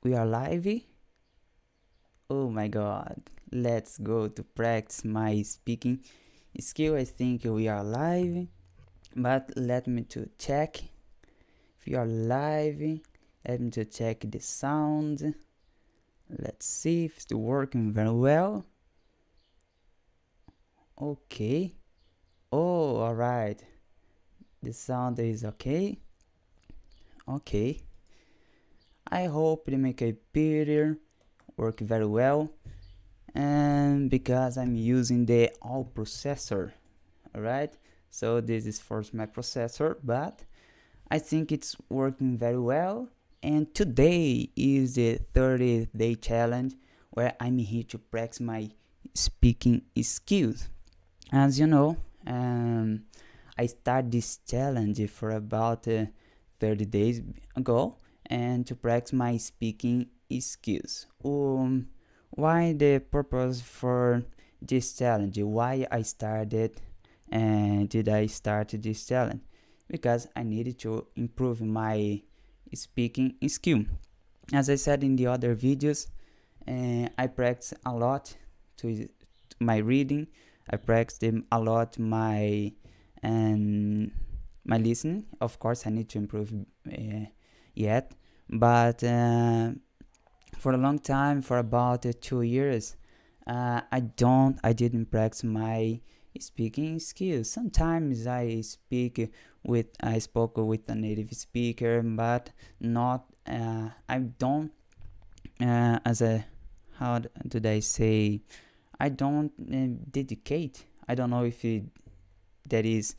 We are live. Oh my god. Let's go to practice my speaking skill. I think we are live. But let me to check if you are live. Let me to check the sound. Let's see if it's working very well. Okay. Oh, alright. The sound is okay. Okay. I hope it make a picture work very well, and because I'm using the all processor, alright, so this is for my processor, but I think it's working very well. And today is the 30-day challenge where I'm here to practice my speaking skills. As you know, I started this challenge for about 30 days ago, and to practice my speaking skills. Why the purpose for this challenge? Why I started and did I start this challenge? Because I needed to improve my speaking skill. As I said in the other videos, I practice a lot to my reading. I practice a lot my my listening. Of course, I need to improve yet, but for a long time, for about 2 years, I didn't practice my speaking skills. Sometimes I spoke with a native speaker, but not. I don't as a how did I say? I don't dedicate. I don't know if that is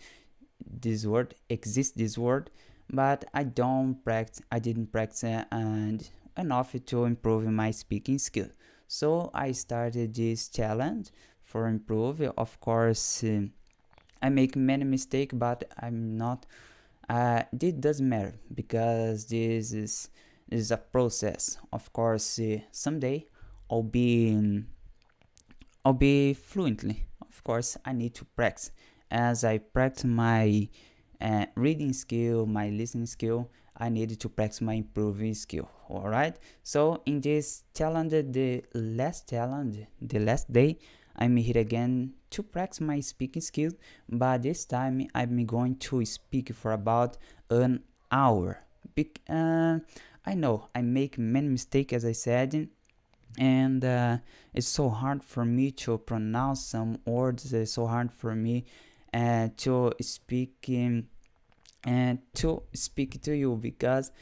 this word exists. This word, but I don't practice. I didn't practice and enough to improve my speaking skill. So I started this challenge for improve. Of course, I make many mistakes, but I'm not. This doesn't matter because this is a process. Of course, someday I'll be I'll be fluently. Of course, I need to practice. As I practice my reading skill, my listening skill, I needed to practice my improving skill. Alright, so in this challenge, the last day, I'm here again to practice my speaking skills, but this time I'm going to speak for about an hour. I know I make many mistakes, as I said, and it's so hard for me to pronounce some words. It's so hard for me to speak and to speak to you because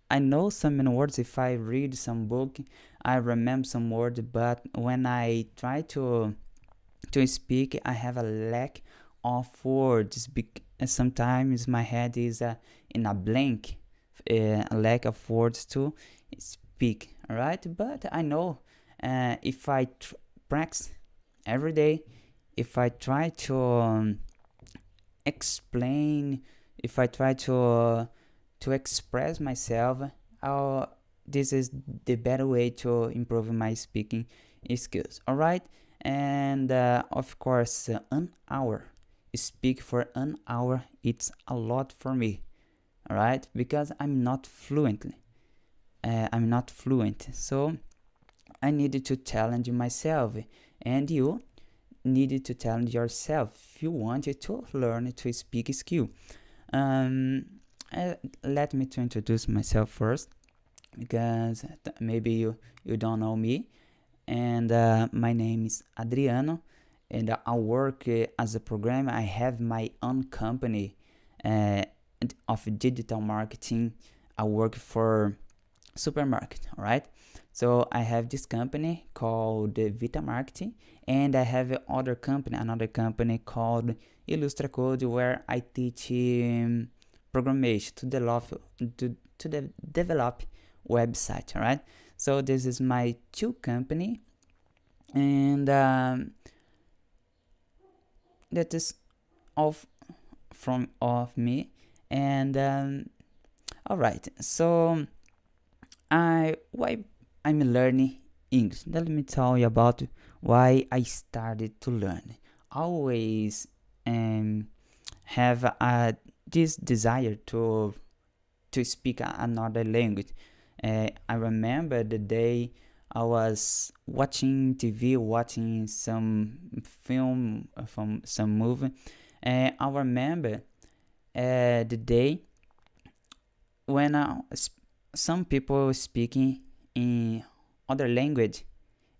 I know some words. If I read some book, I remember some words, but when I try to speak, I have a lack of words. Sometimes my head is in a blank, a lack of words to speak. All right, but I know if I practice every day, if I try to explain, if I try to express myself, this is the better way to improve my speaking skills. All right, and of course, an hour. Speak for an hour. It's a lot for me. All right, because I'm not fluent, so I needed to challenge myself, and you needed to challenge yourself if you wanted to learn to speak skill. Let me to introduce myself first, because maybe you don't know me, and my name is Adriano, and I work as a programmer. I have my own company of digital marketing. I work for supermarket. All right, so I have this company called Vita Marketing, and I have another company called Illustra Code, where I teach programmation to develop website. All right, so this is my two company, and that is all of me. And all right, so why I'm learning English. Let me tell you about why I started to learn. I always have this desire to speak another language, I remember the day I was watching TV, watching some film from some movie, and I remember the day when some people speaking in other language,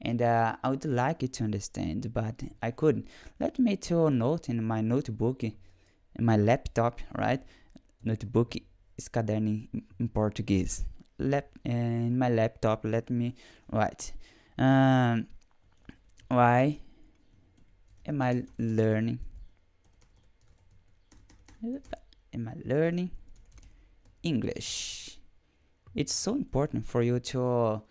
and I would like it to understand, but I couldn't. Let me to note in my notebook, in my laptop, right? Notebook is caderno em português. In my laptop, let me write. Why am I learning? Am I learning English? It's so important for you to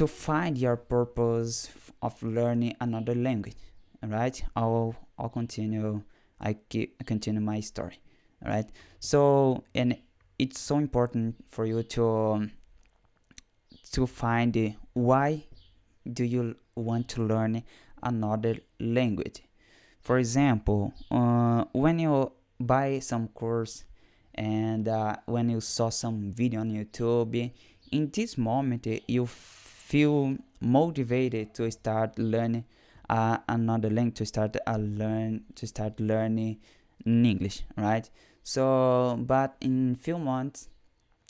find your purpose of learning another language. All right, I'll continue. I continue my story. All right. So, and it's so important for you to find why do you want to learn another language. For example, when you buy some course and when you saw some video on YouTube, in this moment you feel motivated to start learning another language, to start learning English, right? So, but in few months,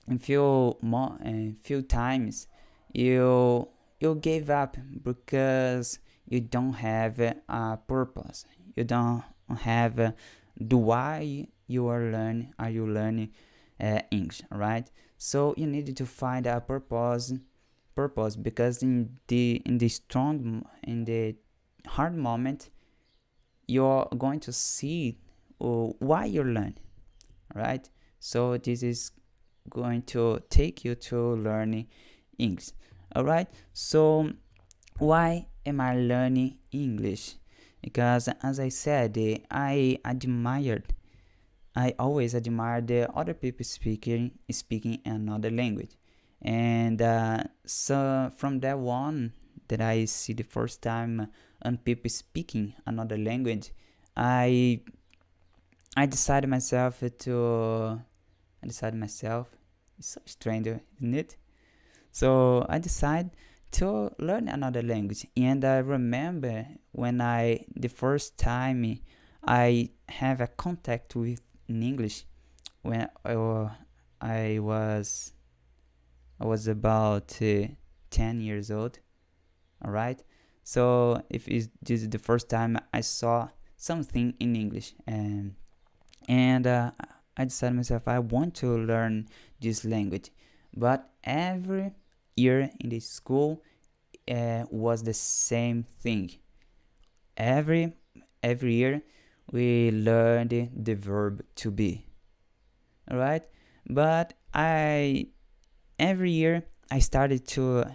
in few times, you gave up because you don't have a purpose. You don't have the why you are learning English, right? So you need to find a purpose because in the hard moment, you're going to see why you learn, right? So this is going to take you to learning English. All right. So why am I learning English? Because as I said, I always admired the other people speaking another language, and so from that one that I see the first time on people speaking another language, I decided myself. It's so strange, isn't it? So I decided to learn another language, and I remember when the first time I have a contact with in English, when I was about 10 years old. All right. So this is the first time I saw something in English, and I decided myself I want to learn this language. But every year in the school was the same thing. Every year we learned the verb to be. All right. But every year I started to,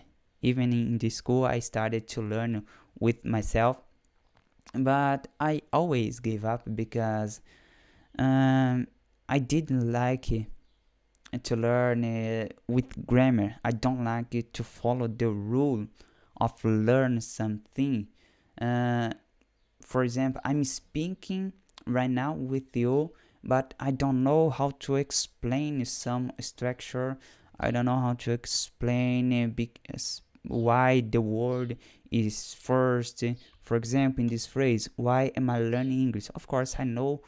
even in the school, I started to learn with myself, but I always gave up because I didn't like it to learn with grammar. I don't like it to follow the rule of learn something. For example, I'm speaking right now with you, but I don't know how to explain some structure. I don't know how to explain why the word is first. For example, in this phrase, why am I learning English? Of course, I know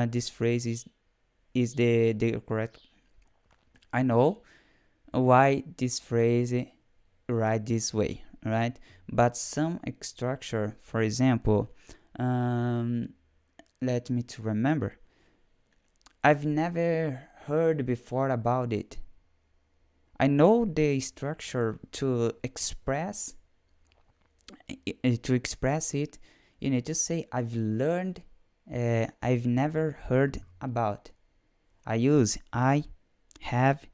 this phrase is the correct. I know why this phrase right this way, right? But some structure, for example, let me to remember. I've never heard before about it. I know the structure to express it. You need to say I've learned. I've never heard about. I use I, have,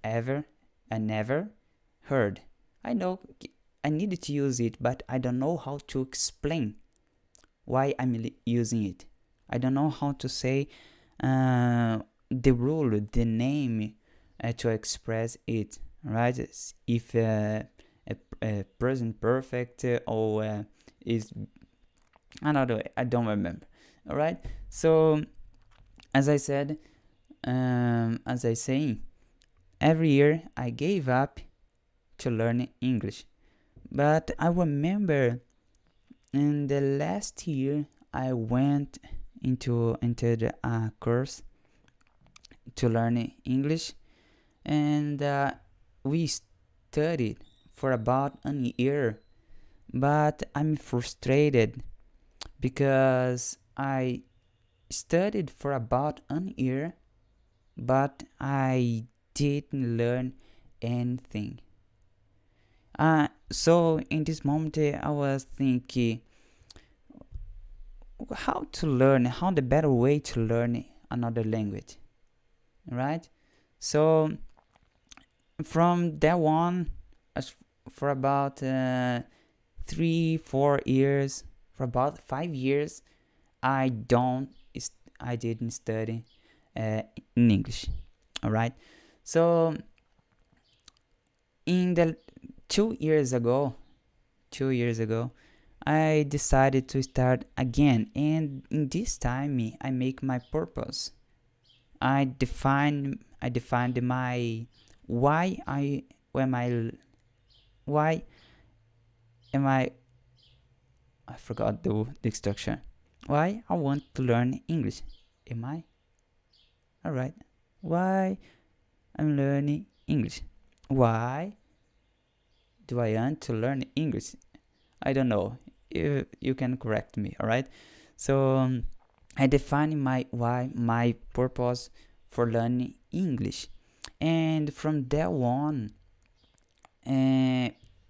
ever, and never heard. I know I needed to use it, but I don't know how to explain why I'm using it. I don't know how to say the rule, the name to express it, right? If a present perfect or is another way, I don't remember. All right. So as I said, every year I gave up to learn English. But I remember in the last year I went into a course to learn English, and we studied for about a year. But I'm frustrated because I studied for about a year, but I didn't learn anything. So in this moment, I was thinking how the better way to learn another language, right? So from that one, for about 3-4 years, for about 5 years, I didn't study in English. All right. So in the 2 years ago, I decided to start again, and in this time I make my purpose. I defined my why am I forgot the structure. Why I want to learn English. Am I? Alright. Why I'm learning English. Why do I want to learn English? I don't know. You can correct me, alright? So I define my purpose for learning English. And from that on,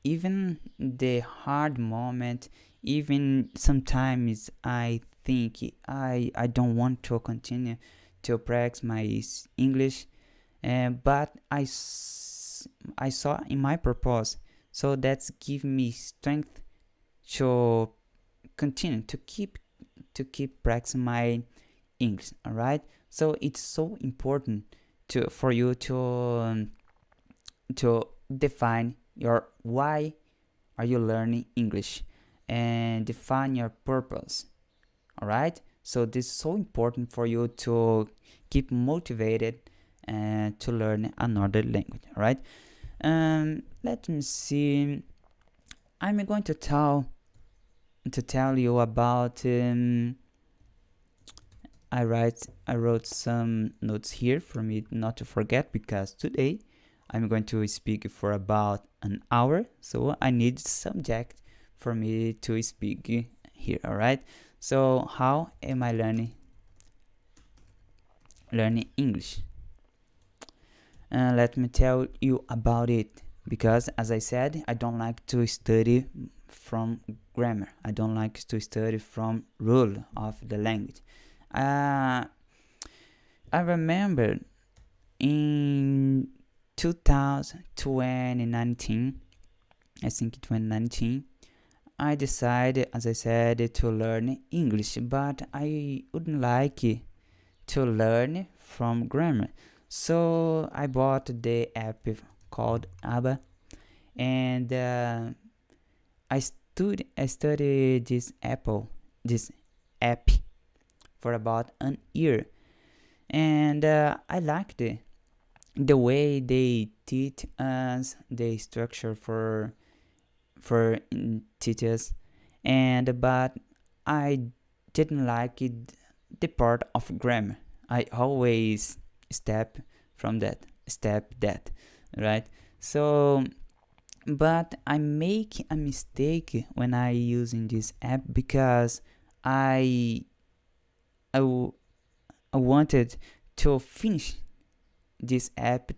even the hard moment, even sometimes I think I don't want to continue to practice my English, but I saw in my purpose, so that's give me strength to continue to keep practicing my English. All right, so it's so important for you to define your why are you learning English and define your purpose. All right, so this is so important for you to keep motivated and to learn another language. All right, let me see. I'm going to tell you about I wrote some notes here for me not to forget, because today I'm going to speak for about an hour, so I need subject for me to speak here. All right, so how am I learning English? Let me tell you about it, because as I said, I don't like to study from grammar. I don't like to study from rule of the language. I remember in 2019, I think 2019, I decided, as I said, to learn English, but I wouldn't like to learn from grammar. So I bought the app called Abba, and I studied this app for about an year, and I liked it. The way they teach us, the structure for teachers, but I didn't like it, the part of grammar. I always step that, right? So, but I make a mistake when I using this app, because I wanted to finish this app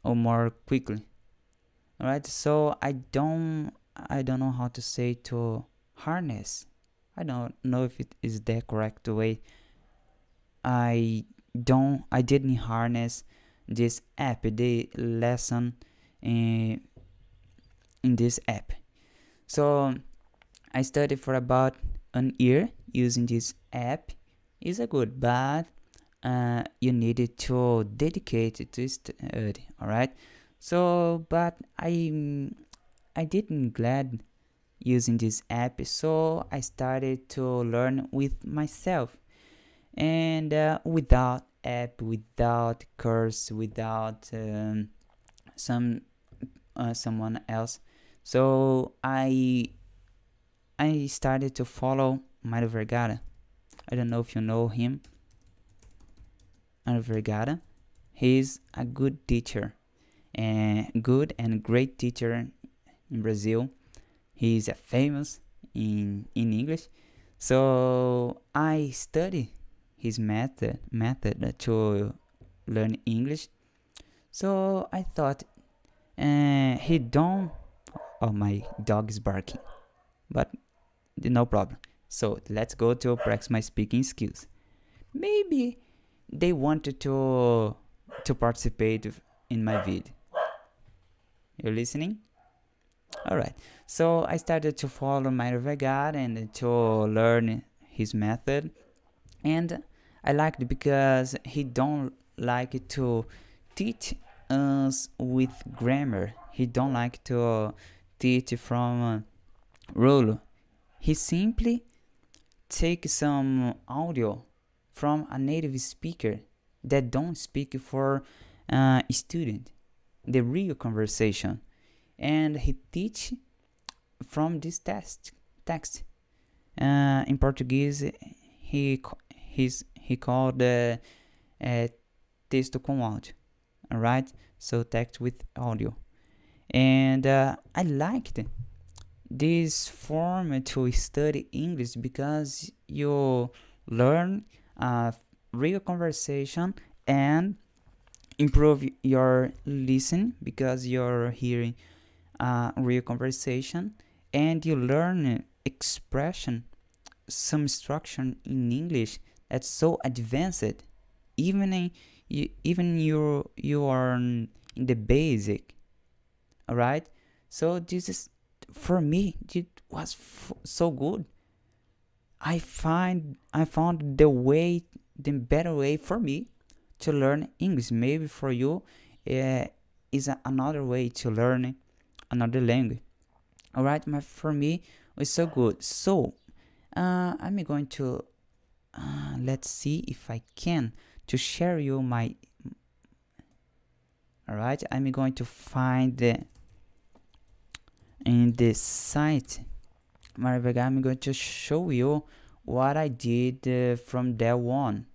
more quickly. All right, so I don't know how to say to harness. I don't know if it is the correct way. I didn't harness this app, the lesson in this app. So I studied for about an year using this app. It's a good, but you needed to dedicate it to study. All right. So, but I didn't glad using this app, so I started to learn with myself. and without app, without curse, without someone else. So I started to follow Mário Vergara. I don't know if you know him. Mário Vergara. He's a good teacher, and good and great teacher in Brazil. He's a famous in English. So I study his method to learn English. So I thought he don't. Oh, my dog is barking, but no problem. So let's go to practice my speaking skills. Maybe they wanted to participate in my video. You listening? All right. So I started to follow my Vergara and to learn his method, and I liked it because he don't like to teach us with grammar. He don't like to teach from rule. He simply take some audio from a native speaker that don't speak for a student, the real conversation, and he teach from this text. In Portuguese, he called texto com áudio, alright? So text with audio, and I liked this form to study English because you learn real conversation and improve your listen because you're hearing real conversation, and you learn expression, some structure in English that's so advanced, even you are in the basic, all right? So this is, for me, it was so good. I found the better way for me to learn English. Maybe for you is another way to learn another language. All right, for me it's so good. So I'm going to let's see if I can to share you my. All right, I'm going to find in this site. I'm going to show you what I did from that one.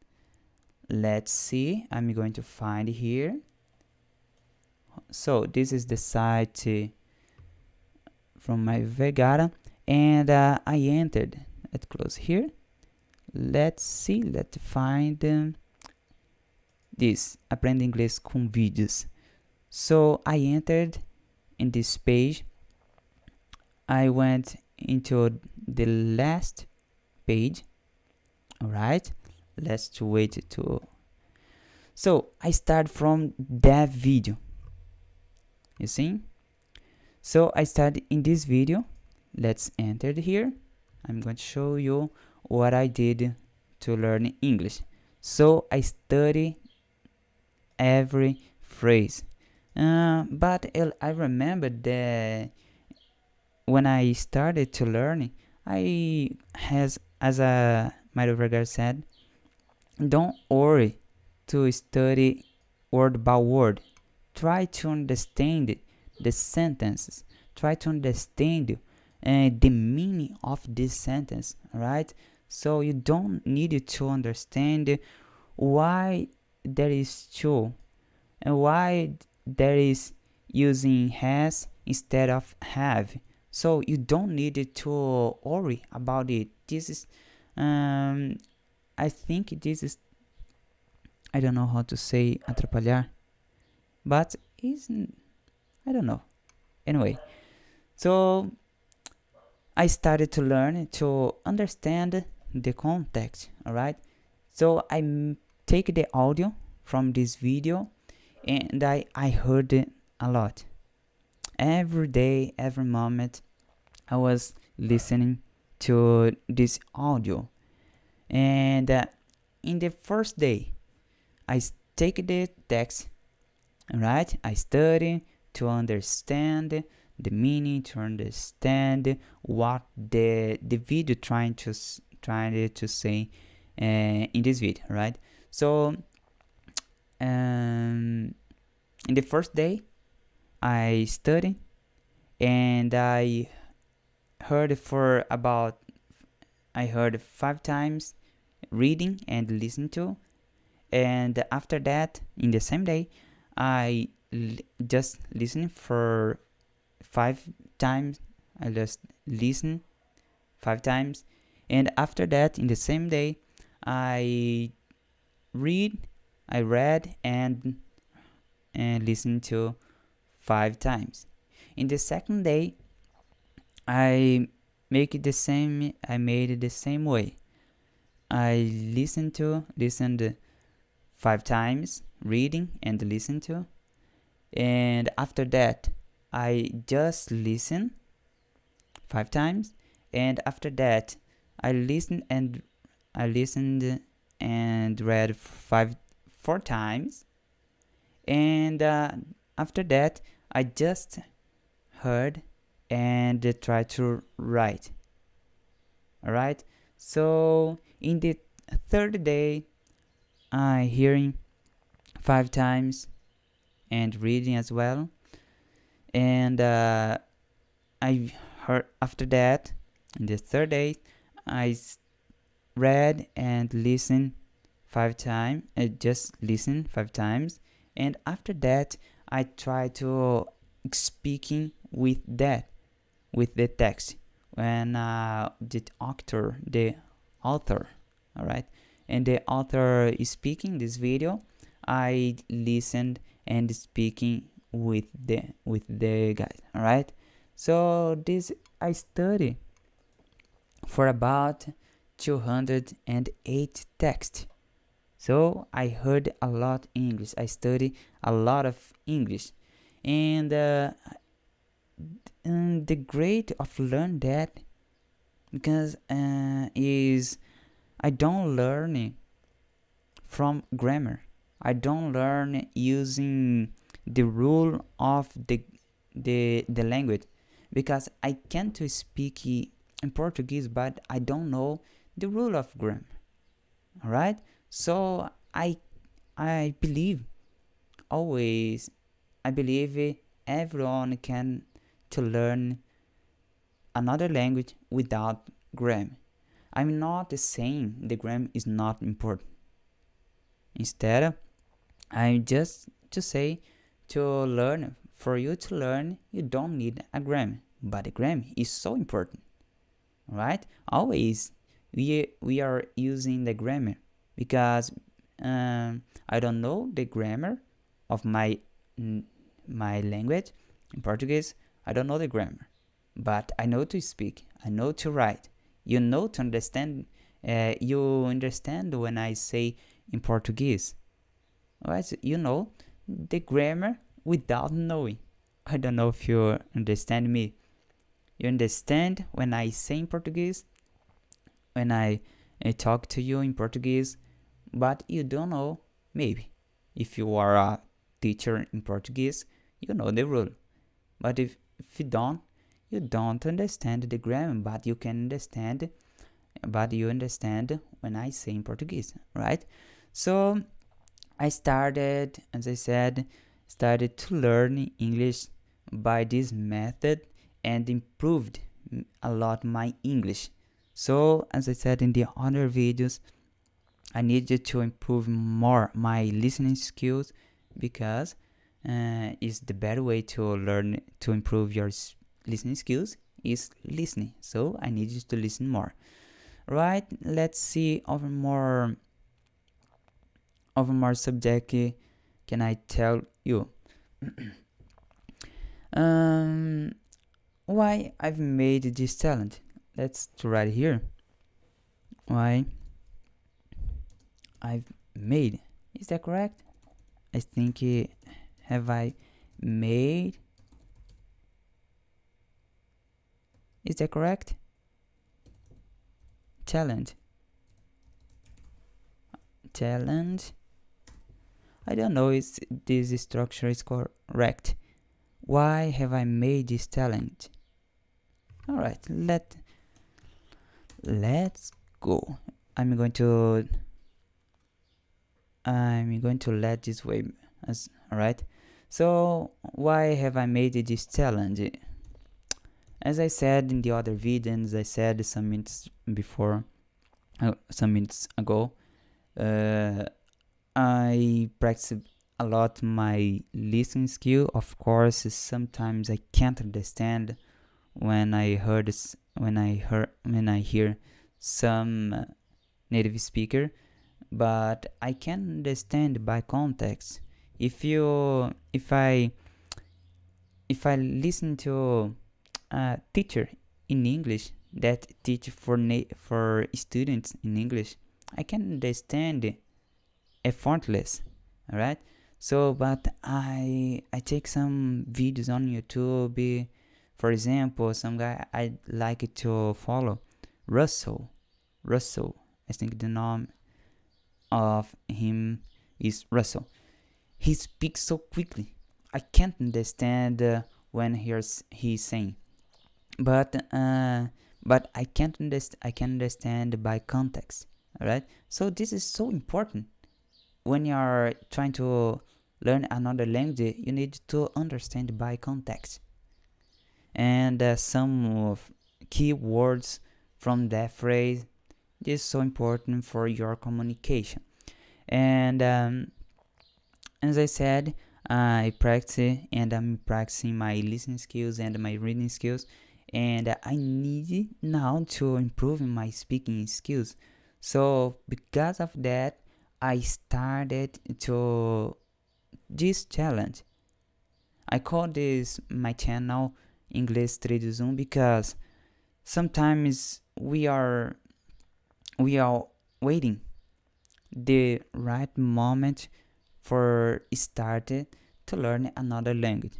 Let's see. I'm going to find here. So this is the site from my Vergara, and I entered. Let's close here. Let's see. Let's find this Aprende Inglês com vídeos. So I entered in this page. I went into the last page. All right. Let's wait to. So I start from that video. You see? So I start in this video. Let's enter here. I'm going to show you what I did to learn English. So I study every phrase. But I remember that when I started to learn, I has, as Mário Vergara said, don't worry to study word by word. Try to understand the sentences. Try to understand the meaning of this sentence, right? So you don't need to understand why there is to and why there is using has instead of have. So you don't need to worry about it. This is I think this is, I don't know how to say atrapalhar, but I don't know. Anyway, so I started to learn to understand the context, all right? So I take the audio from this video, and I heard it a lot. Every day, every moment, I was listening to this audio. And in the first day, I take the text, right? I study to understand the meaning, to understand what the video trying to say, in this video, right? So in the first day I studied and I heard 5 times reading and listen to, and after that in the same day I just listen for 5 times. I just listen 5 times, and after that in the same day I read and listen to 5 times. In the second day I made it the same way. I listened 5 times reading and listen to, and after that I just listen 5 times, and after that I listened and read 4 times, and after that I just heard and tried to write. Alright, so in the third day I hearing 5 times and reading as well, and I heard after that in the third day I read and listened 5 times. I just listened 5 times, and after that I try to speaking with the text when the author, all right, and the author is speaking this video. I listened and speaking with the guys, all right. So this I study for about 208 text. So I heard a lot English. I study a lot of English, and the grade of learn that because is I don't learn from grammar. I don't learn using the rule of the language, because I can't speak in Portuguese, but I don't know the rule of grammar. All right, so I believe always. I believe everyone can to learn another language without grammar. I'm not saying the grammar is not important. Instead, I'm just to say to learn. For you to learn, you don't need a grammar, but the grammar is so important, right? Always we are using the grammar because I don't know the grammar of my language in Portuguese. I don't know the grammar, but I know to speak. I know to write. You know to understand. You understand when I say in Portuguese. Alright, so you know the grammar without knowing. I don't know if you understand me. You understand when I say in Portuguese, when I talk to you in Portuguese, but you don't know. Maybe if you are a teacher in Portuguese, you know the rule. But if you don't understand the grammar, but you can understand. But you understand when I say in Portuguese, right? So I started, as I said, to learn English by this method and improved a lot my English. So as I said in the other videos, I needed to improve more my listening skills, because it's the better way to learn to improve your listening skills is listening. So I needed to listen more. Right, let's see over more subject can I tell you. Why I've made this talent. Let's write here. Why I've made. Is that correct? I think have I made. Is that correct? Talent. I don't know if this structure is correct. Why have I made this talent? All right, let's go. I'm going to let this way as all right. So why have I made this challenge? As I said in the other video, and as I said some minutes ago, I practice a lot my listening skill. Of course, sometimes I can't understand when I hear some native speaker, but I can understand by context. If I listen to a teacher in English that teach for students in English, I can understand effortless. All right. So, but I take some videos on YouTube. For example, some guy I like to follow, Russell. I think the name of him is Russell. He speaks so quickly. I can't understand when he's saying, but I can't understand. I can understand by context. All right. So this is so important when you are trying to learn another language. You need to understand by context and some of key words from that phrase. This is so important for your communication. And as I said, I practice and I'm practicing my listening skills and my reading skills, and I need now to improve my speaking skills. So because of that, I started to this challenge. I call this my channel Inglês because sometimes we are waiting the right moment for started to learn another language.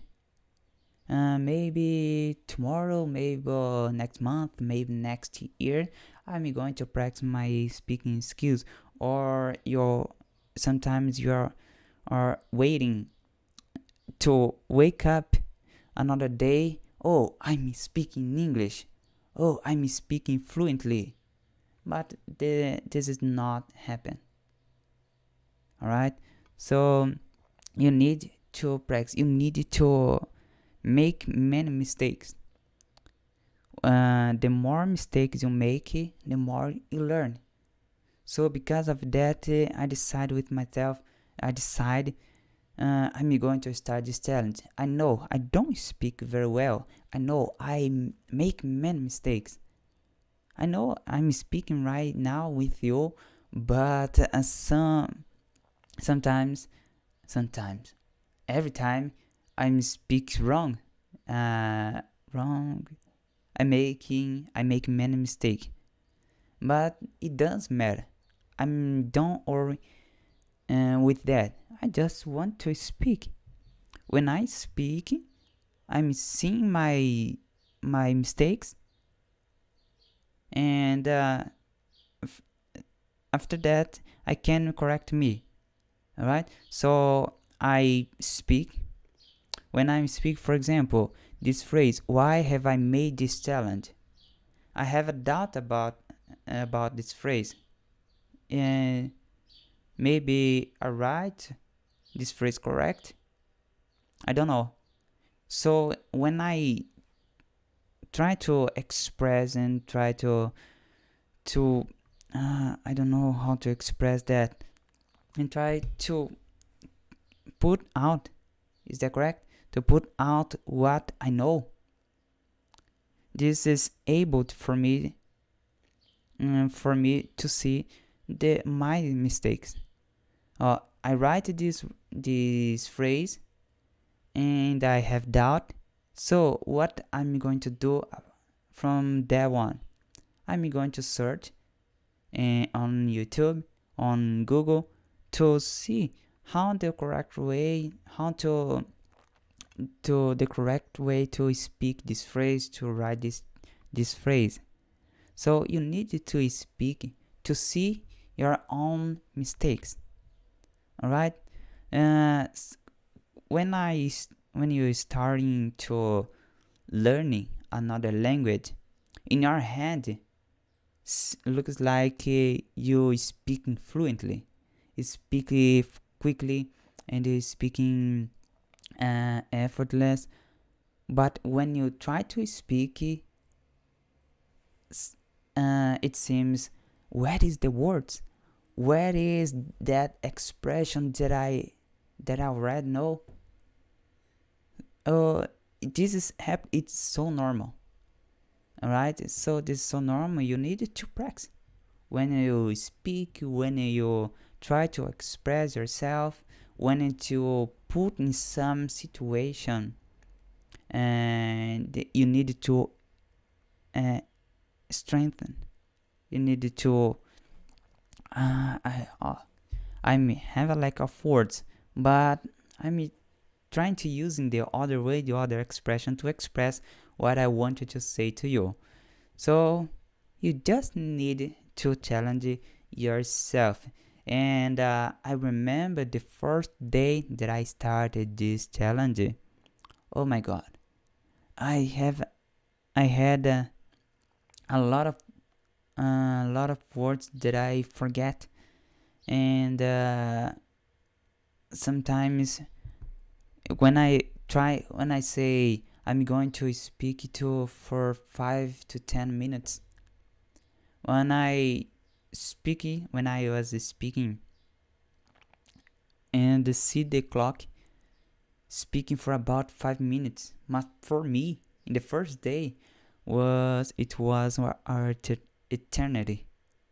Maybe tomorrow, maybe next month, maybe next year, I'm going to practice my speaking skills. Or sometimes you are waiting to wake up another day. Oh, I'm speaking English. Oh, I'm speaking fluently. But this is not happen. All right. So you need to practice. You need to make many mistakes. The more mistakes you make, the more you learn. So because of that, I decide with myself. I'm going to start this challenge. I know I don't speak very well. I know I make many mistakes. I know I'm speaking right now with you, but sometimes, every time I speak wrong. Wrong. I make many mistakes, but it doesn't matter. Don't worry with that. I just want to speak. When I speak, I'm seeing my mistakes, and after that I can correct me. All right. So I speak. When I speak, for example, this phrase, "Why have I made this challenge?" I have a doubt about this phrase. Maybe I write this phrase correct. I don't know. So when I try to express and try to I don't know how to express that, and try to put out, is that correct? To put out what I know. This is able for me to see my mistakes. I write this phrase and I have doubt. So what I'm going to do from that one? I'm going to search on YouTube, on Google, to see how the correct way to speak this phrase, to write this phrase. So you need to speak to see your own mistakes. All right. When you're starting to learning another language, in your hand looks like you speaking fluently, you speak quickly, and you speaking effortless. But when you try to speak, it seems, where is the words? Where is that expression that I already know? Uh, it's so normal, alright? So this is so normal. You need to practice when you speak, when you try to express yourself, when you put in some situation, and you need to strengthen. You need to I have a lack of words, but I'm trying to use in the other way, the other expression to express what I wanted to say to you. So you just need to challenge yourself. And I remember the first day that I started this challenge. Oh my God, I had a lot of words that I forget, and sometimes when I say I'm going to speak to for 5 to 10 minutes, when I was speaking and see the clock, speaking for about 5 minutes, but for me in the first day was our eternity,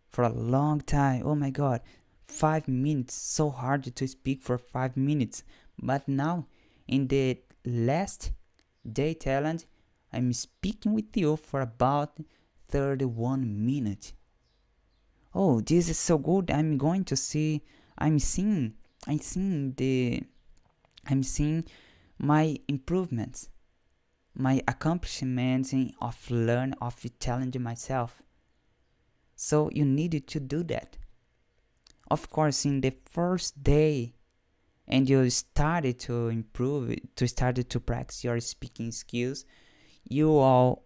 for a long time. Oh my God, 5 minutes, so hard to speak for 5 minutes. But now in the last day challenge, I'm speaking with you for about 31 minutes. Oh, this is so good. I'm seeing I'm seeing the I'm seeing my improvements, my accomplishments of challenging myself. So you needed to do that. Of course, in the first day, and you started to improve, to started to practice your speaking skills, you will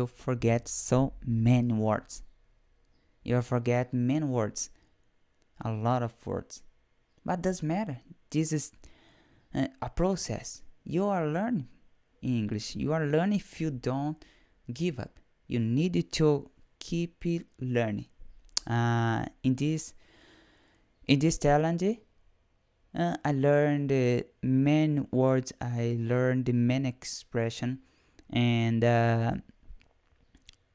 forget so many words. You'll forget many words, a lot of words. But doesn't matter. This is a process. You are learning English. You are learning if you don't give up. You need to keep it learning. In this challenge, I learned many words. I learned many expression, and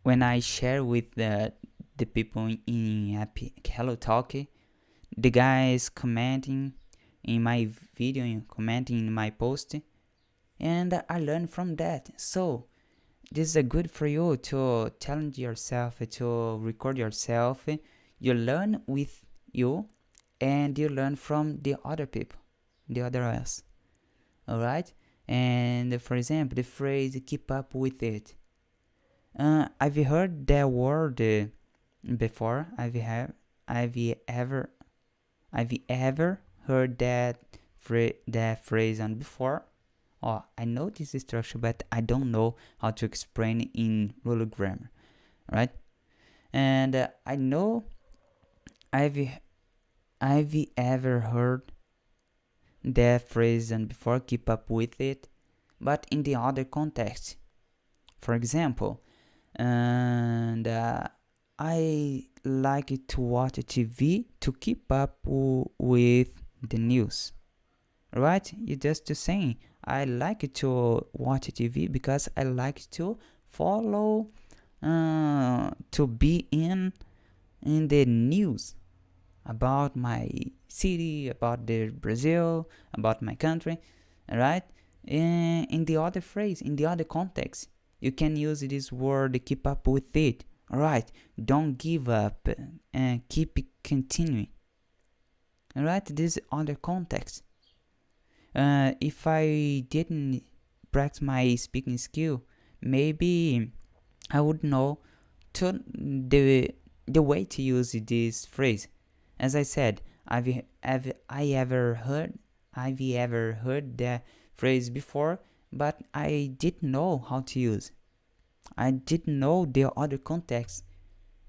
when I share with the people in Happy Hello Talk, the guys commenting in my video and commenting in my post, and I learned from that. So this is good for you to challenge yourself, to record yourself. You learn with you, and you learn from the other people, the other us. Alright? And for example, the phrase keep up with it. I've heard that word before. I've ever heard that phrase on before. Oh, I know this structure, but I don't know how to explain it in rural grammar, right? And I know I've ever heard that phrase and before, keep up with it, but in the other context. For example, and I like to watch TV to keep up with the news, right? You just saying I like to watch TV because I like to follow, to be in the news about my city, about the Brazil, about my country, right? In the other phrase, in the other context, you can use this word, keep up with it. Alright, don't give up, and keep it continuing. Alright, this other context. If I didn't practice my speaking skill, maybe I would know the way to use this phrase. As I said, have I ever heard that phrase before, but I didn't know how to use. I didn't know the other context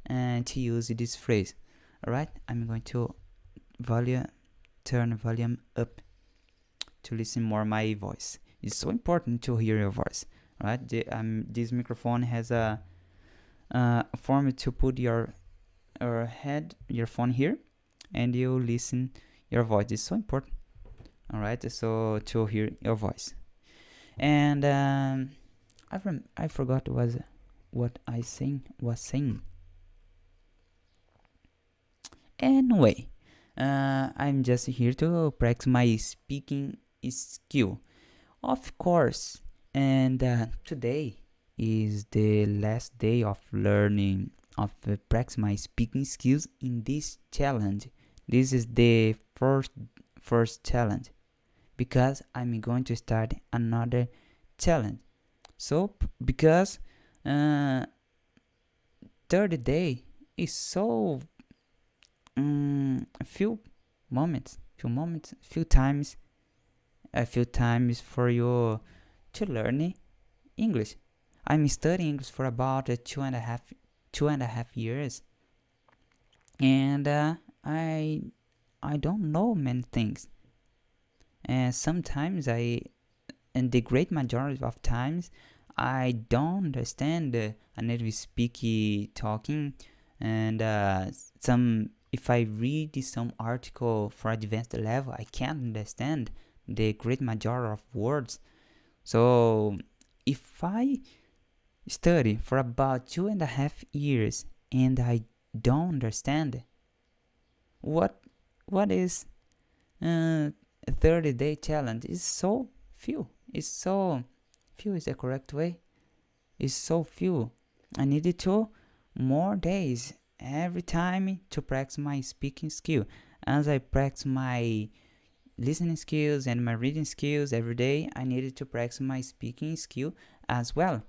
to use this phrase. Alright, I'm going to turn volume up to listen more my voice. It's so important to hear your voice. Right, this microphone has a form to put your phone here, and you listen your voice. It's so important. All right, so to hear your voice. And I forgot what I was saying. Anyway, I'm just here to practice my speaking skill, of course. And today is the last day of learning of practice my speaking skills in this challenge. This is the first challenge, because I'm going to start another challenge. So because 30 day is so few times for you to learn English. I'm studying English for about 2.5 years, and I don't know many things. And sometimes and the great majority of times, I don't understand a native speaker talking, and if I read some article for advanced level, I can't understand the great majority of words. So if I study for about 2.5 years and I don't understand, what is 30-day challenge? Is so few. It's so few is the correct way. It's so few. I needed more days every time to practice my speaking skill. As I practice my listening skills and my reading skills every day, I needed to practice my speaking skill as well.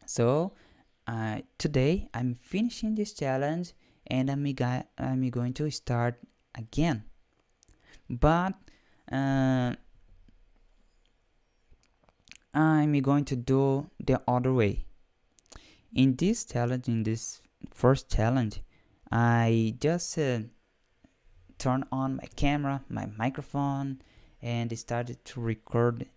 So today I'm finishing this challenge, and I'm going to start again. But I'm going to do the other way. In this first challenge, I just turn on my camera, my microphone, and started to record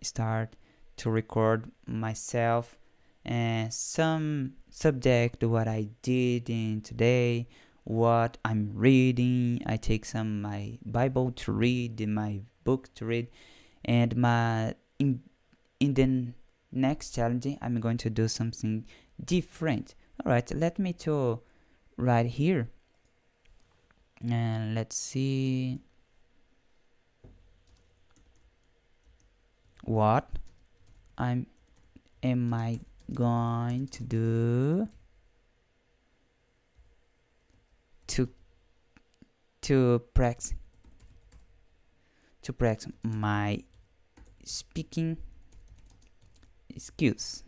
myself and some subject, what I did in today, what I'm reading. I take my Bible to read, my book to read, and in the next challenge I'm going to do something different. Alright, let me to write here, and let's see what am I going to do to practice my speaking skills.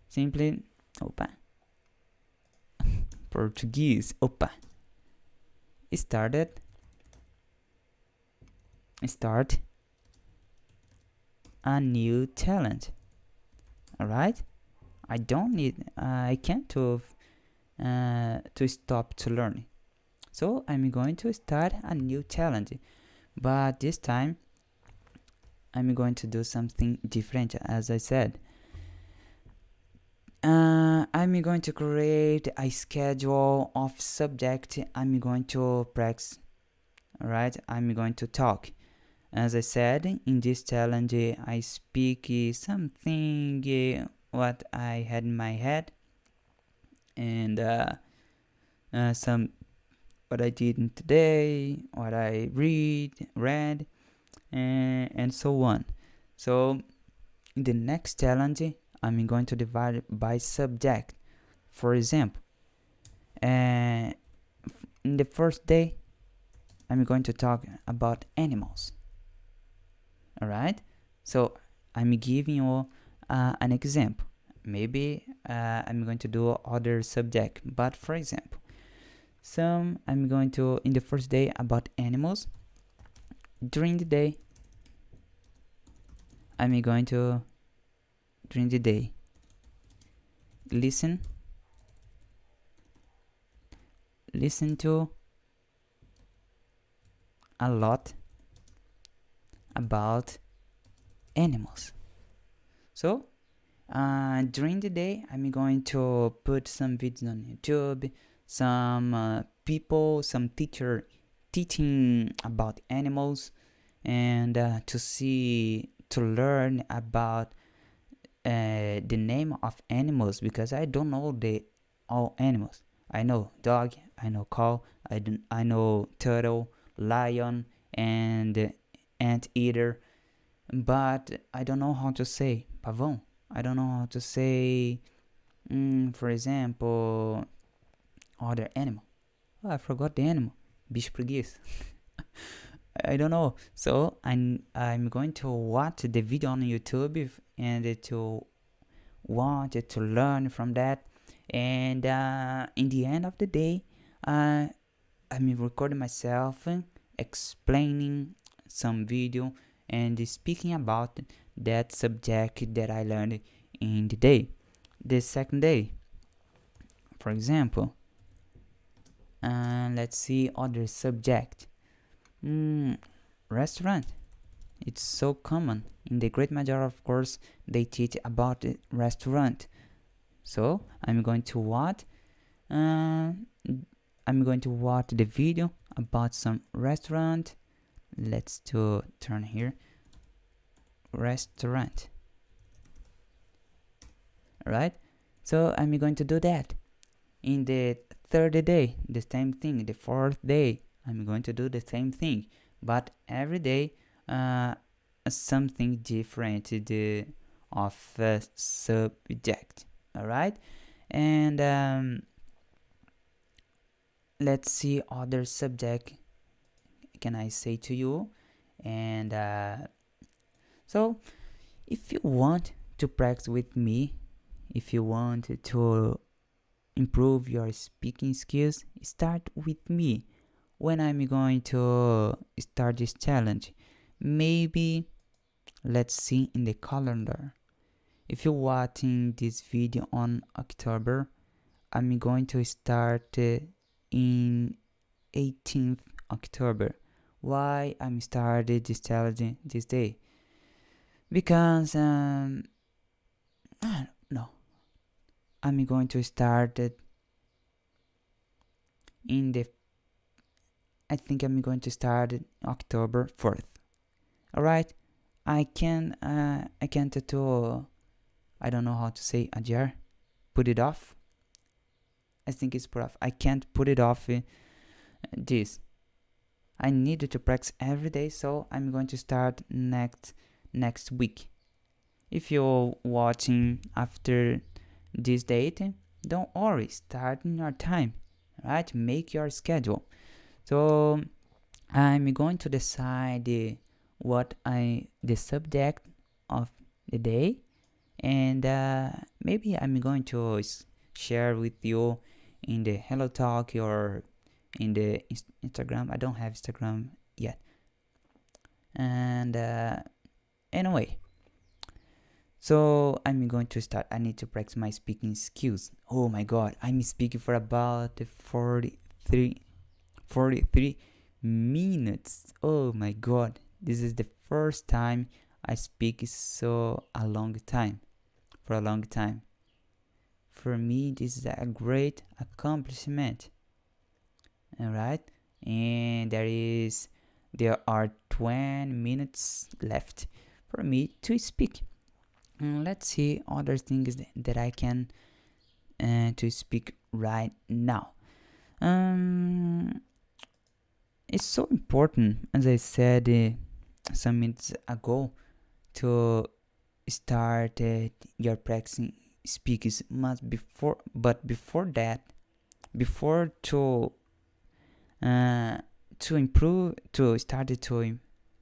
Simply Portuguese. Start a new challenge. Alright, I can't to stop to learn. So I'm going to start a new challenge, but this time I'm going to do something different. As I said, I'm going to create a schedule of subject I'm going to practice. Alright, I'm going to talk. As I said, in this challenge I speak something what I had in my head, and some what I did in today, what I read, and so on. So in the next challenge I'm going to divide it by subject. For example, in the first day I'm going to talk about animals. Alright, so I'm giving you an example. Maybe I'm going to do other subject, but for example, I'm going to in the first day about animals. During the day I'm going to during the day. Listen to a lot about animals. So during the day, I'm going to put some videos on YouTube, some people, some teacher teaching about animals, and to learn about the name of animals, because I don't know all animals. I know dog, I know cow, I know turtle, lion, and anteater, but I don't know how to say pavão. I don't know how to say, for example, other animal. Oh, I forgot the animal. Bicho preguiça. I don't know. So I'm going to watch the video on YouTube and to want to learn from that. And in the end of the day, I'm recording myself explaining some video and speaking about that subject that I learned in the day. The second day, for example, let's see other subject. Restaurant. It's so common. In the great majority, of course, they teach about the restaurant. So I'm going to watch the video about some restaurant. Let's turn here. Restaurant. Alright? So I'm going to do that. In the third day, the same thing. The fourth day, I'm going to do the same thing. But every day, something different of subject. Alright? And let's see other subject can I say to you. And so if you want to practice with me, if you want to improve your speaking skills, start with me when I'm going to start this challenge. Maybe let's see in the calendar. If you're watching this video on October, I'm going to start in 18th October. Why I'm started this challenge this day? Because I don't know. I'm going to start it I think I'm going to start it October 4th. Alright? I can't do, I don't know how to say adiar. Put it off. I think it's put off. I can't put it off this. I needed to practice every day, so I'm going to start next week. If you're watching after this date, don't worry, start in your time, right? Make your schedule. So I'm going to decide the subject of the day, and maybe I'm going to share with you in the Hello Talk or in the Instagram. I don't have Instagram yet. And anyway, so I'm going to start. I need to practice my speaking skills. Oh my god, I'm speaking for about 43 minutes. Oh my god, this is the first time I speak for a long time. For me, this is a great accomplishment. Alright, and there are 20 minutes left for me to speak. Let's see other things that I can to speak right now. It's so important, as I said some minutes ago, to start your practicing speaking before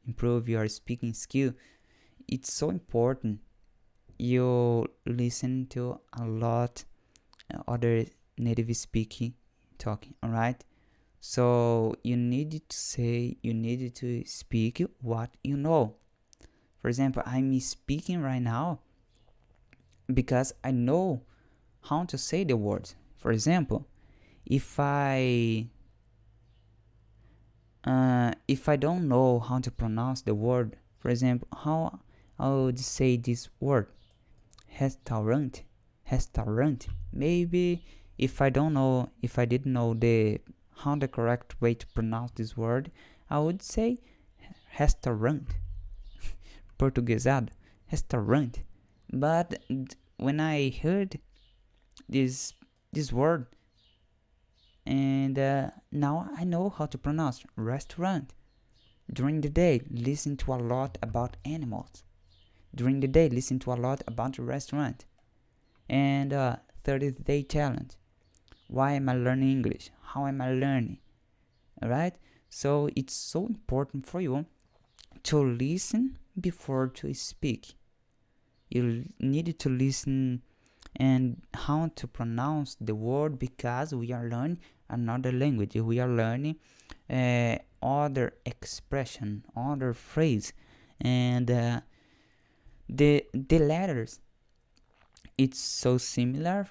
improve your speaking skill. It's so important you listen to a lot other native speaking talking. Alright, so you needed to speak what you know. For example, I'm speaking right now because I know how to say the words. For example, if I don't know how to pronounce the word, for example, how I would say this word, restaurant, restaurant. Maybe if I didn't know how the correct way to pronounce this word, I would say restaurant, portuguesado, restaurant. But when I heard this word, and now I know how to pronounce restaurant. During the day, listen to a lot about animals. During the day, listen to a lot about the restaurant. And 30-day challenge. Why am I learning English? How am I learning? Alright? So it's so important for you to listen before to speak. You need to listen and how to pronounce the word, because we are learning another language. We are learning other expression, other phrase, and the letters. It's so similar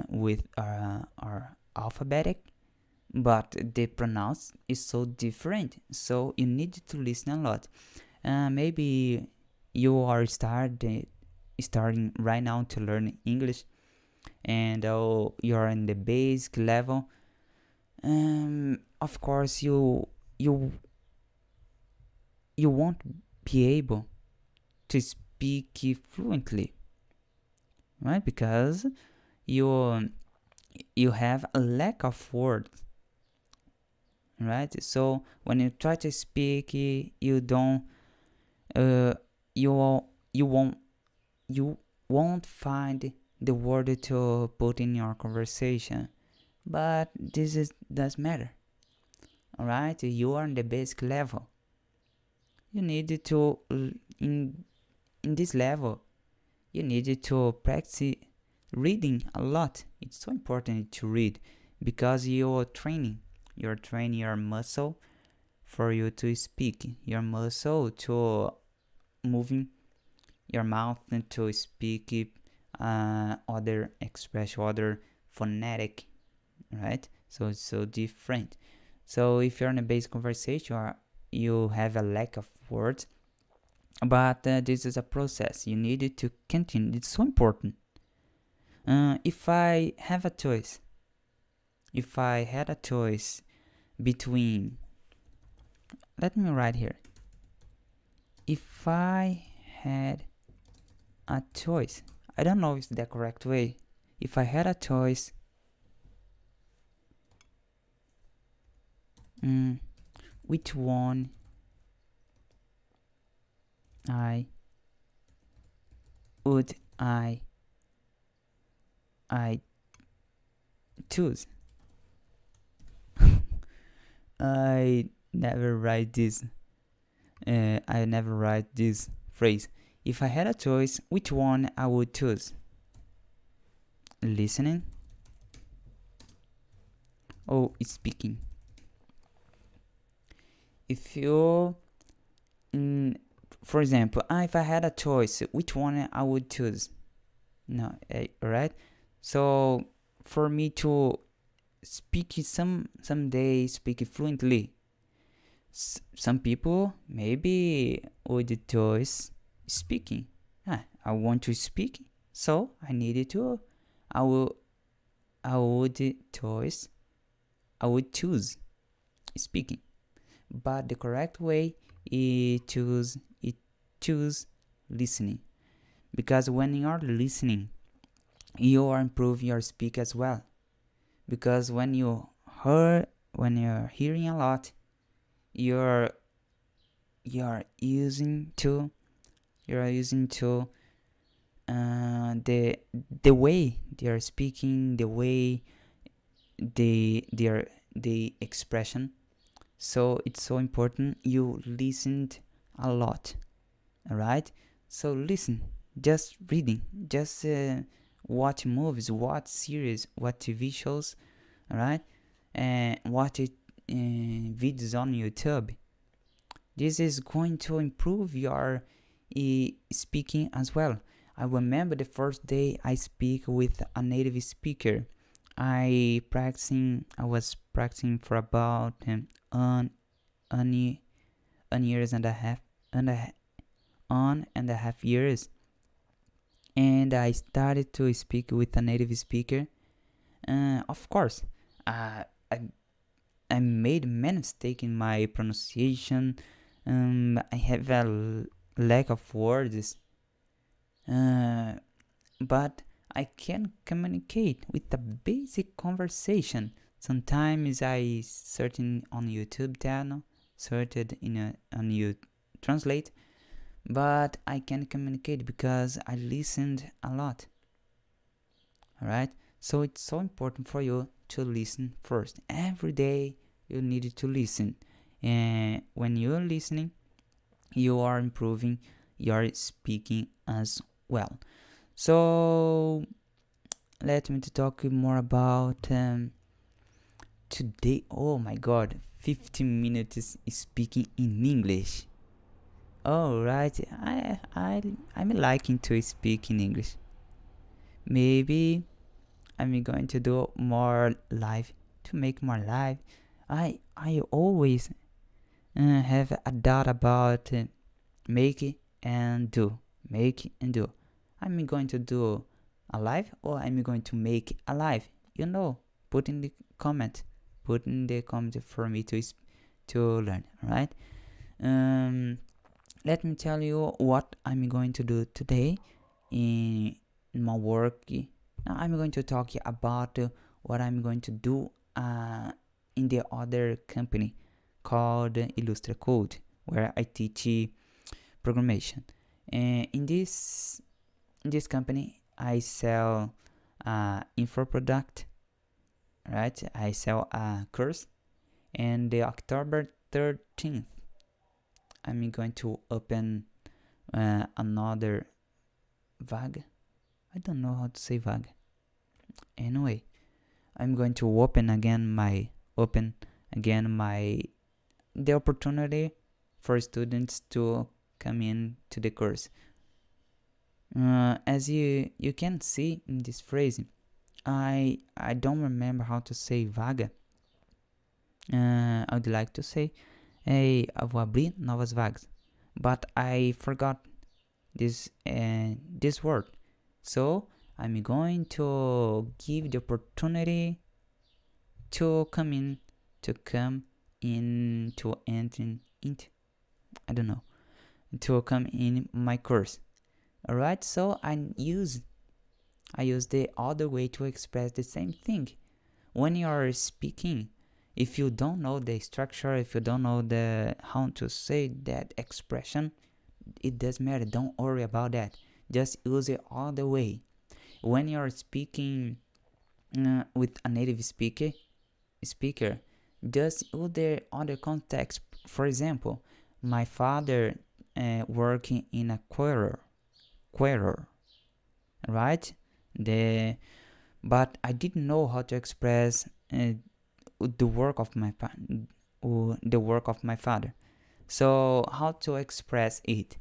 with our alphabetic, but the pronounce is so different. So you need to listen a lot. Maybe you are starting right now to learn English, and you're in the basic level. Of course, you won't be able to speak fluently, right? Because you have a lack of words, right? So when you try to speak, you don't you won't find the word to put in your conversation. But this does matter. All right, you are on the basic level. You need to in this level. You need to practice reading a lot. It's so important to read, because you're training your muscle for you to speak, your muscle to moving your mouth and to speak other expression, other phonetic, right? So it's so different. So if you're in a basic conversation, you have a lack of words, but this is a process. You need to continue. It's so important. If I had a choice between, let me write here. If I had a choice, I don't know if it's the correct way. If I had a choice, which one would I choose? I never write this. I never write this phrase. If I had a choice, which one I would choose? Listening or speaking? If you, for example, if I had a choice, which one I would choose? No, right? So for me to speak someday speak fluently, some people maybe would choose speaking. I want to speak, so I needed to. I would choose speaking. But the correct way is choose listening, because when you are listening, you are improving your speak as well. Because when you're hearing a lot, you're using to the way they are speaking, the way the expression. So it's so important you listened a lot. All right, so listen, just reading, just watch movies, watch series, watch TV shows, all right, and watch videos on YouTube. This is going to improve your speaking as well. I remember the first day I speak with a native speaker. I was practicing for about an years and a half, and a, on and a half years, and I started to speak with a native speaker. Of course, I I made many mistakes in my pronunciation. I have a lack of words, uh, but I can communicate with a basic conversation. Sometimes I searching on YouTube channel, searched on you translate, but I can communicate because I listened a lot. Alright, so it's so important for you to listen first. Every day you need to listen, and when you're listening, you are improving your speaking as well. So let me to talk more about today. Oh my god, 15 minutes speaking in English. Alright, I'm liking to speak in English. Maybe I'm going to do more live, to make more live. I always have a doubt about make and do, make and do. I'm going to do a live, or I'm going to make a live. Put in the comment, for me to learn. Right? Let me tell you what I'm going to do today in my work. Now I'm going to talk about what I'm going to do in the other company called Illustra Code, where I teach programmation. And in this company, I sell info product. Right? I sell a course, and the October 13th, I'm going to open another vague. I don't know how to say vague. Anyway, I'm going to open again the opportunity for students to come in to the course. As you can see in this phrase, I don't remember how to say vaga. I would like to say, hey, eu vou abrir novas vagas, but I forgot this word. So I'm going to give the opportunity to come in, to come in my course. Alright, so I use the other way to express the same thing. When you are speaking, if you don't know the structure, if you don't know how to say that expression, it doesn't matter. Don't worry about that. Just use it all the way. When you're speaking with a native speaker, just use the other context. For example, my father working in a quarter, right? But I didn't know how to express the work of my father. So how to express it?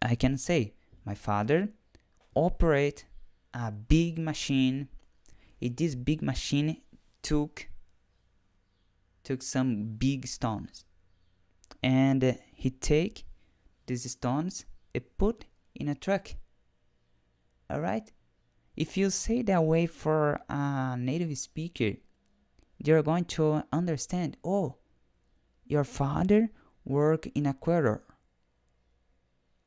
I can say my father operate a big machine. This big machine took some big stones, and he take these stones and put in a truck. Alright? If you say that way for a native speaker, they're going to understand, oh, your father work in a quarter.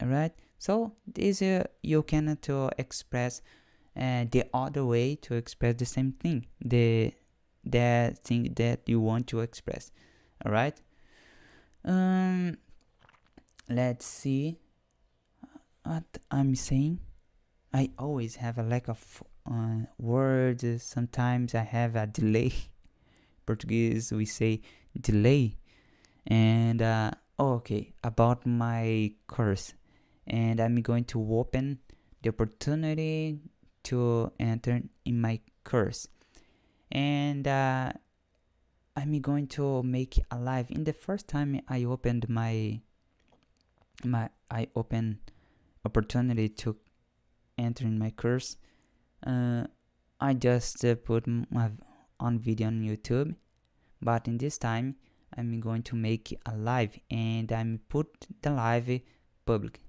Alright? So this you cannot express the other way to express the same thing, the thing that you want to express. Alright? Let's see what I'm saying. I always have a lack of words. Sometimes I have a delay. Portuguese we say delay. And okay, about my course, and I'm going to open the opportunity to enter in my course, and I'm going to make a live. In the first time I opened my opportunity to enter in my course, I just put my on video on YouTube, but in this time I'm going to make a live, and I'm put the live public,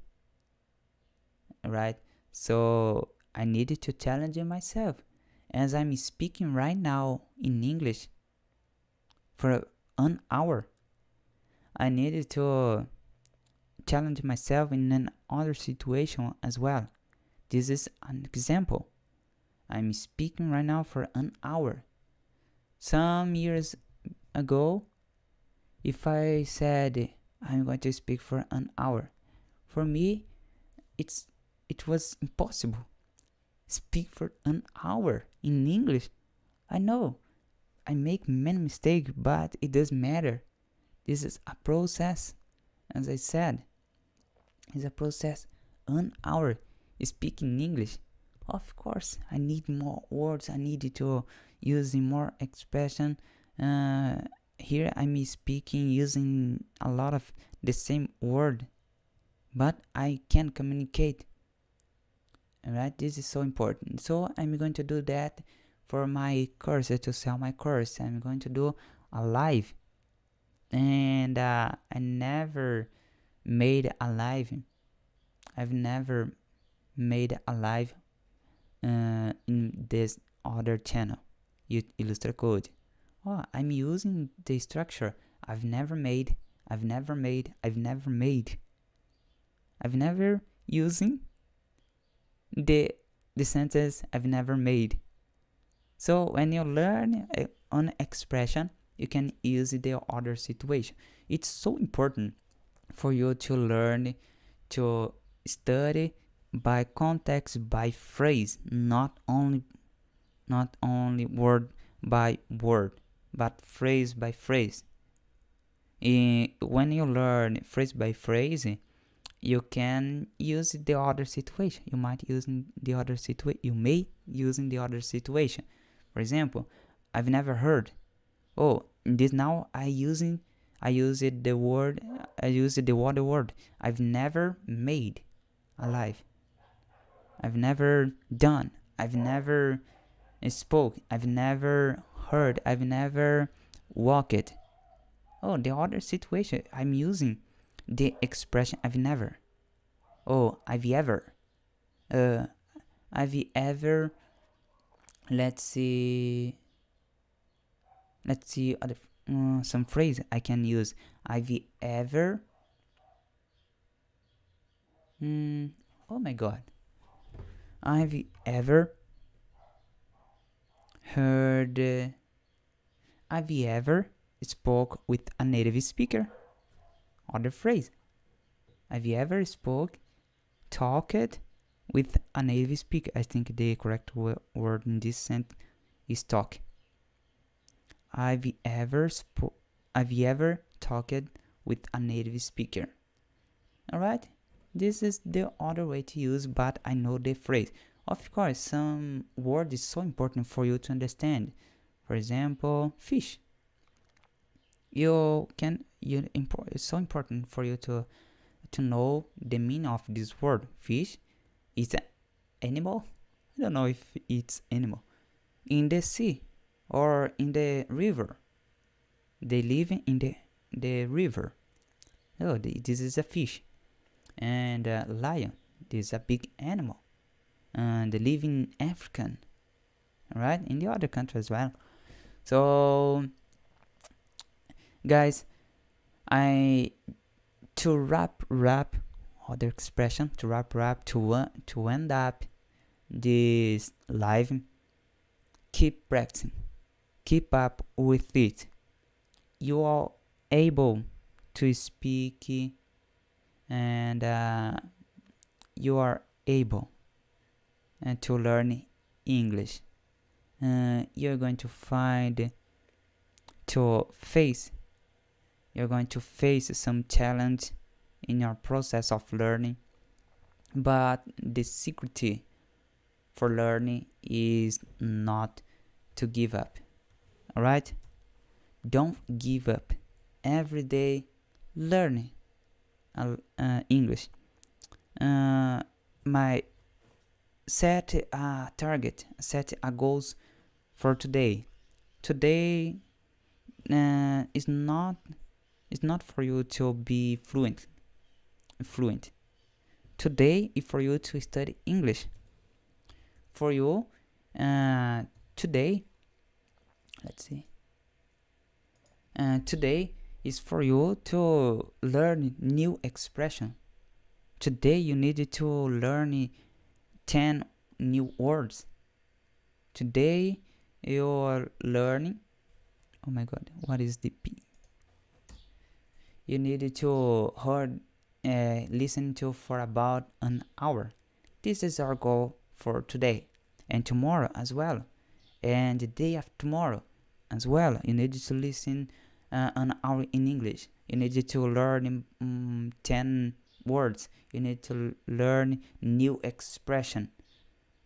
right? So I needed to challenge myself, as I'm speaking right now in English for an hour. I needed to challenge myself in another situation as well. This is an example. I'm speaking right now for an hour. Some years ago, if I said I'm going to speak for an hour, for me it was impossible. Speak for an hour in English. I know I make many mistakes, but it doesn't matter. This is a process. As I said, it's a process. An hour speaking English. Of course, I need more words. I need to use more expression. Here I'm speaking using a lot of the same word, but I can communicate. Alright, this is so important. So I'm going to do that for my course, to sell my course. I'm going to do a live, and I never made a live. I've never made a live in this other channel, Illustra Code. Oh, I'm using the structure. I've never using the sentence I've never made. So when you learn an expression, you can use the other situation. It's so important for you to learn to study by context, by phrase, not only word by word, but phrase by phrase. When you learn phrase by phrase, you can use the other situation. You may use in the other situation. For example, I've never heard. Oh, in this now I use the other word. I've never made alive. I've never done. I've never spoke. I've never heard. I've never walked. Oh, the other situation, I'm using the expression I've never. Oh, I've ever. Let's see other some phrase I can use. I've ever. Oh my God. I've ever heard. I've ever spoke with a native speaker. Other phrase. Have you ever talked with a native speaker? I think the correct word in this sentence is talk. Have you ever talked with a native speaker? Alright? This is the other way to use, but I know the phrase. Of course, some word is so important for you to understand. For example, fish. It's so important for you to know the meaning of this word. Fish is an animal. I don't know if it's animal. In the sea or in the river. They live in the river. Oh, this is a fish. And lion, this is a big animal. And they live in African. Right? In the other country as well. So guys, to wrap other expression, to end up this live, keep practicing, keep up with it. You are able to speak, and you are able to learn English. You're going to face some challenge in your process of learning, but the secret for learning is not to give up. Alright? Don't give up. Every day learning English. My set a target, set a goals for today. Today is not for you to be fluent. Today is for you to study English. For you, today, let's see. Today is for you to learn new expression. Today you need to learn 10 new words. Today you're learning. Oh my god, what is the P? You need to listen to for about an hour. This is our goal for today and tomorrow as well, and the day after tomorrow as well. You need to listen an hour in English. You need to learn 10 words. You need to learn new expression.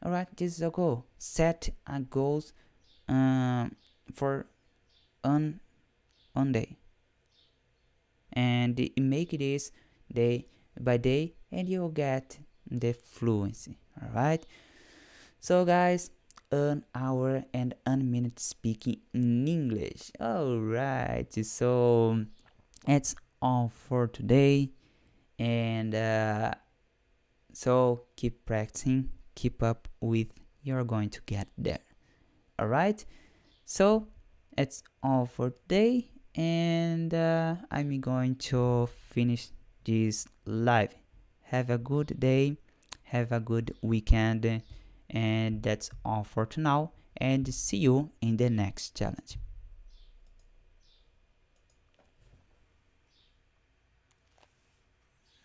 Alright, this is a goal. Set a goals for one day, and make this day by day, and you'll get the fluency. Alright, so guys, an hour and 1 minute speaking in English. Alright, so that's all for today, and so keep practicing, keep up with, you're going to get there. Alright, so that's all for today, and I'm going to finish this live. Have a good day, have a good weekend, and that's all for now, and see you in the next challenge.